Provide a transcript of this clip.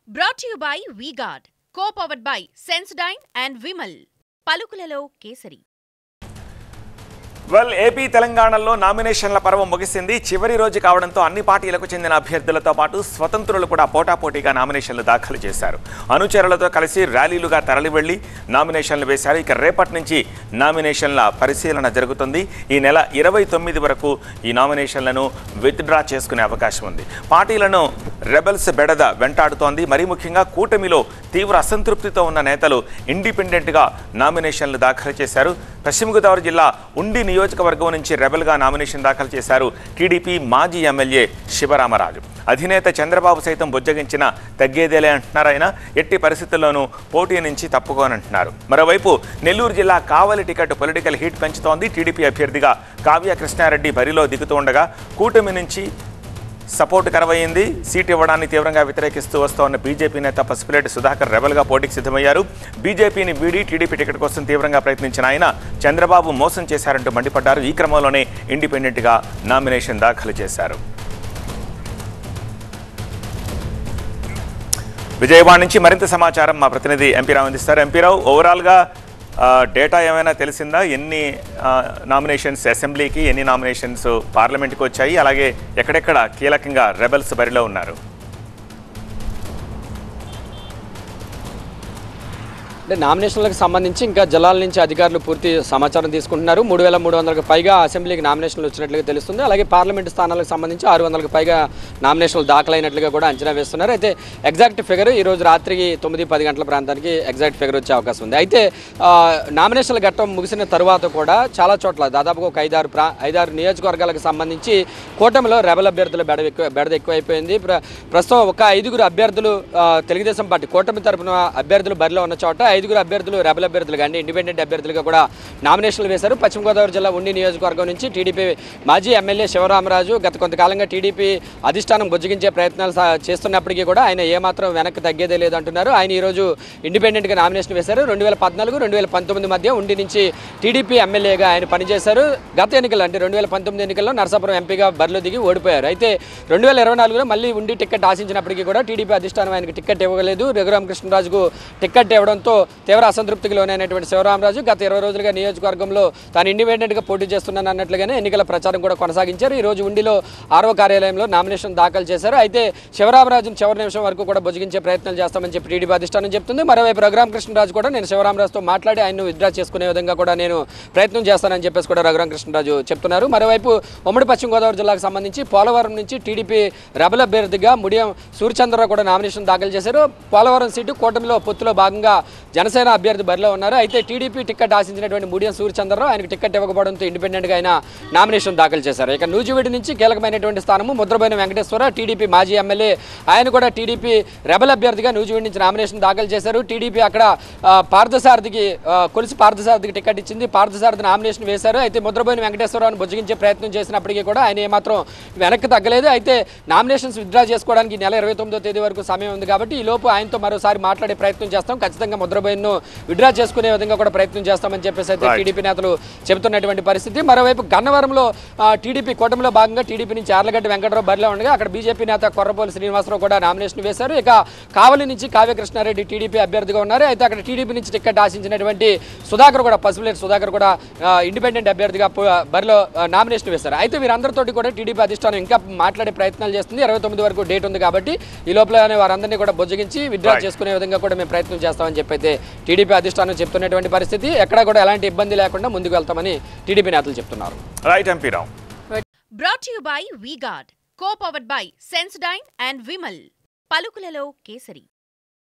Brought to you by V-Guard, co-powered by Sensodyne and Vimal. పలుకులలో కేసరి. AP తెలంగాణలో నామినేషన్ల పర్వం ముగిసింది. చివరి రోజు కావడంతో అన్ని పార్టీలకు చెందిన అభ్యర్థులతో పాటు స్వతంత్రులు కూడా పోటాపోటీగా నామినేషన్లు దాఖలు చేశారు. అనుచరులతో కలిసి ర్యాలీలుగా తరలి వెళ్లి నామినేషన్లు వేశారు. ఇక రేపటి నుంచి నామినేషన్ల పరిశీలన జరుగుతుంది. ఈ నెల 29 వరకు ఈ నామినేషన్లను విత్డ్రా చేసుకునే అవకాశం ఉంది. పార్టీలను రెబెల్స్ బెడద వెంటాడుతోంది. మరీ ముఖ్యంగా కూటమిలో తీవ్ర అసంతృప్తితో ఉన్న నేతలు ఇండిపెండెంట్గా నామినేషన్లు దాఖలు చేశారు. పశ్చిమ గోదావరి జిల్లా ఉండి నియోజకవర్గం నుంచి రెబెల్గా నామినేషన్ దాఖలు చేశారు టీడీపీ మాజీ ఎమ్మెల్యే శివరామరాజు. అధినేత చంద్రబాబు సైతం బుజ్జగించిన తగ్గేదేలే అంటున్నారు. ఆయన ఎట్టి పరిస్థితుల్లోనూ పోటీ నుంచి తప్పుకోనంటున్నారు. మరోవైపు నెల్లూరు జిల్లా కావలి టికెట్ పొలిటికల్ హీట్ పెంచుతోంది. టీడీపీ అభ్యర్థిగా కావ్య కృష్ణారెడ్డి బరిలో దిగుతూ ఉండగా కూటమి నుంచి సపోర్టు కరవయింది. సీటు ఇవ్వడాన్ని తీవ్రంగా వ్యతిరేకిస్తూ వస్తోన్న బీజేపీ నేత పసుపులేటి సుధాకర్ రెబెల్గా పోటీకి సిద్ధమయ్యారు. బీజేపీని వీడి టీడీపీ టికెట్ కోసం తీవ్రంగా ప్రయత్నించిన ఆయన చంద్రబాబు మోసం చేశారంటూ మండిపడ్డారు. ఈ క్రమంలోనే ఇండిపెండెంట్గా నామినేషన్ దాఖలు చేశారు. విజయవాడ నుంచి మరింత సమాచారం మా ప్రతినిధి ఎంపీ రావు అందిస్తారు. ఎంపీ రావు, ఓవరాల్గా డేటా ఏమైనా తెలిసిందా? ఎన్ని నామినేషన్స్ అసెంబ్లీకి, ఎన్ని నామినేషన్స్ పార్లమెంట్కి వచ్చాయి? అలాగే ఎక్కడెక్కడ కీలకంగా రెబెల్స్ బరిలో ఉన్నారు? అంటే నామినేషన్లకు సంబంధించి ఇంకా జిల్లాల నుంచి అధికారులు పూర్తి సమాచారం తీసుకుంటున్నారు. 3,300కు పైగా అసెంబ్లీకి నామినేషన్లు వచ్చినట్లుగా తెలుస్తుంది. అలాగే పార్లమెంటు స్థానాలకు సంబంధించి 600కు పైగా నామినేషన్లు దాఖలైనట్లుగా కూడా అంచనా వేస్తున్నారు. అయితే ఎగ్జాక్ట్ ఫిగర్ ఈరోజు రాత్రికి 9-10 గంటల ప్రాంతానికి ఎగ్జాక్ట్ ఫిగర్ వచ్చే అవకాశం ఉంది. అయితే నామినేషన్ల ఘట్టం ముగిసిన తరువాత కూడా చాలా చోట్ల దాదాపుగా ఒక 5-6 నియోజకవర్గాలకు సంబంధించి కూటమిలో రెబెల్ అభ్యర్థుల బెడద ఎక్కువైపోయింది. ప్రస్తుతం ఒక 5గురు అభ్యర్థులు తెలుగుదేశం పార్టీ కూటమి తరఫున అభ్యర్థులు బరిలో ఉన్న చోట 5గురు అభ్యర్థులు రెబెల్ అభ్యర్థులుగా అంటే ఇండిపెండెంట్ అభ్యర్థులుగా కూడా నామినేషన్లు వేశారు. పశ్చిమ గోదావరి జిల్లా ఉండి నియోజకవర్గం నుంచి టీడీపీ మాజీ ఎమ్మెల్యే శివరామరాజు గత కొంతకాలంగా టీడీపీ అధిష్టానం బుజ్జగించే ప్రయత్నాలు చేస్తున్నప్పటికీ కూడా ఆయన ఏమాత్రం వెనక్కి తగ్గేదే లేదంటున్నారు. ఆయన ఈరోజు ఇండిపెండెంట్గా నామినేషన్ వేశారు. 2014-2019 మధ్య ఉండి నుంచి టీడీపీ ఎమ్మెల్యేగా ఆయన పనిచేశారు. గత ఎన్నికల్లో అంటే 2019 ఎన్నికల్లో నరసాపురం ఎంపీగా బరిలో దిగి ఓడిపోయారు. అయితే 2024లో మళ్ళీ ఉండి టికెట్ ఆశించినప్పటికీ కూడా టీడీపీ అధిష్టానం ఆయనకు టికెట్ ఇవ్వలేదు. రఘురామకృష్ణరాజుకు టికెట్ ఇవ్వడంతో తీవ్ర అసంతృప్తికి లోనైనటువంటి శివరామరాజు గత 20 రోజులుగా నియోజకవర్గంలో తాను ఇండిపెండెంట్గా పోటీ చేస్తున్నాను అన్నట్లుగానే ఎన్నికల ప్రచారం కూడా కొనసాగించారు. ఈ రోజు ఉండిలో 6వ కార్యాలయంలో నామినేషన్ దాఖలు చేశారు. అయితే శివరామరాజును చివరి నిమిషం వరకు కూడా బుజ్జగించే ప్రయత్నాలు చేస్తామని చెప్పి టీడీపీ అధిష్టానం చెప్తుంది. మరోవైపు రఘురామకృష్ణరాజు కూడా నేను శివరామరాజుతో మాట్లాడి ఆయన్ను విత్డ్రా చేసుకునే విధంగా కూడా నేను ప్రయత్నం చేస్తానని చెప్పేసి కూడా రఘురామకృష్ణరాజు చెప్తున్నారు. మరోవైపు ఉమ్మడి పశ్చిమ గోదావరి జిల్లాకు సంబంధించి పోలవరం నుంచి టీడీపీ రెబెల్ అభ్యర్థిగా ముడియం సూర్యచంద్రరావు కూడా నామినేషన్ దాఖలు చేశారు. పోలవరం సీటు కూటమిలో పొత్తులో భాగంగా జనసేన అభ్యర్థి బరిలో ఉన్నారు. అయితే టీడీపీ టికెట్ ఆశించినటువంటి ముడియం సూర్యచంద్రరావు ఆయనకు టికెట్ ఇవ్వకపోవడంతో ఇండిపెండెంట్గా ఆయన నామినేషన్ దాఖలు చేశారు. ఇక నూజివీడు నుంచి కీలకమైనటువంటి స్థానము ముద్రబోయిన వెంకటేశ్వర టీడీపీ మాజీ ఎమ్మెల్యే ఆయన కూడా టీడీపీ రెబెల్ అభ్యర్థిగా నూజివీడు నుంచి నామినేషన్ దాఖలు చేశారు. టీడీపీ అక్కడ కొలిసి పార్థసారథికి టికెట్ ఇచ్చింది. పార్థసారథి నామినేషన్ వేశారు. అయితే ముద్రబోయిన వెంకటేశ్వరరావును బుజ్జగించే ప్రయత్నం చేసినప్పటికీ కూడా ఆయన ఏమాత్రం వెనక్కి తగ్గలేదు. అయితే నామినేషన్స్ విత్డ్రా చేసుకోవడానికి నెల 29వ తేదీ వరకు సమయం ఉంది కాబట్టి ఈ లోపు ఆయనతో మరోసారి మాట్లాడే ప్రయత్నం చేస్తాం. ఖచ్చితంగా ముద్రబోయిన్ను విత్డ్రా చేసుకునే విధంగా కూడా ప్రయత్నం చేస్తామని చెప్పేసి అయితే టీడీపీ నేతలు చెబుతున్నటువంటి పరిస్థితి. మరోవైపు గన్నవరంలో టీడీపీ కూటమిలో భాగంగా టీడీపీ నుంచి యార్లగడ్డ వెంకటరావు బరిలో ఉండగా అక్కడ బీజేపీ నేత కొర్రపోలి శ్రీనివాసరావు కూడా నామినేషన్ వేశారు. ఇక కావలి నుంచి కావ్య కృష్ణారెడ్డి టీడీపీ అభ్యర్థిగా ఉన్నారు. అయితే అక్కడ టీడీపీ నుంచి టికెట్ ఆశించినటువంటి సుధాకర్ కూడా పసుపులేటి సుధాకర్ కూడా ఇండిపెండెంట్ అభ్యర్థిగా బరిలో నామినేషన్ వేశారు. అయితే వీరందరితోటి కూడా టీడీపీ అధిష్టానం ఇంకా మాట్లాడే ప్రయత్నాలు చేస్తుంది. 29 వరకు డేట్ ఉంది కాబట్టి ఈ లోపలనే వారందరినీ కూడా బుజ్జగించి విత్డ్రా చేసుకునే విధంగా కూడా మేము ప్రయత్నం చేస్తామని చెప్పి అయితే టీడీపీ అధిష్టానం చెప్తున్నటువంటి పరిస్థితి. ఎక్కడ కూడా ఎలాంటి ఇబ్బంది లేకుండా ముందుకు వెళ్తామని టీడీపీ నేతలు చెప్తున్నారు. Brought to you by V-Guard, co-powered by Sensodyne and Vimal. పలుకులలో కేసరి.